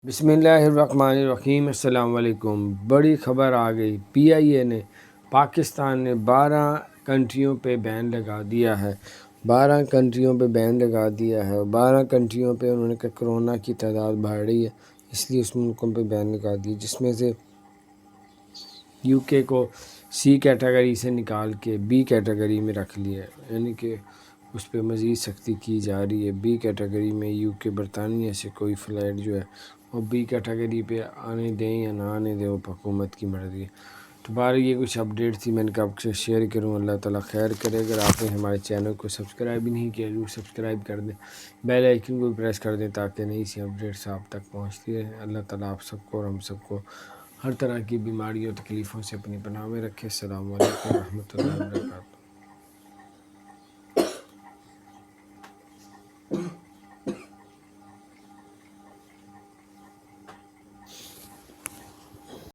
بسم اللہ الرحمن الرحیم۔ السلام علیکم۔ بڑی خبر آ گئی، پی آئی اے نے پاکستان نے 12 کنٹریوں پہ بین لگا دیا ہے۔ 12 کنٹریوں پہ بین لگا دیا ہے اور 12 کنٹریوں پہ انہوں نے کہا کرونا کی تعداد بڑھ رہی ہے، اس لیے اس ملکوں پہ بین لگا دی، جس میں سے یو کے کو سی کیٹیگری سے نکال کے بی کیٹیگری میں رکھ لیا ہے، یعنی کہ اس پہ مزید سختی کی جا رہی ہے۔ بی کیٹیگری میں یو کے برطانیہ سے کوئی فلائٹ جو ہے وہ بی کیٹیگری پہ آنے دیں یا نہ آنے دیں، وہ حکومت کی مرضی ہے۔ تو بہرحال یہ کچھ اپڈیٹ تھی، میں نے کہا آپ سے شیئر کروں۔ اللہ تعالیٰ خیر کرے۔ اگر آپ نے ہمارے چینل کو سبسکرائب بھی نہیں کیا ضرور سبسکرائب کر دیں، بیل آئیکن کو پریس کر دیں تاکہ نئی سی اپڈیٹس آپ تک پہنچتی رہیں۔ اللہ تعالیٰ آپ سب کو اور ہم سب کو ہر طرح کی بیماریوں اور تکلیفوں سے اپنی پناہ میں رکھے۔ السلام علیکم ورحمۃ اللہ وبرکاتہ۔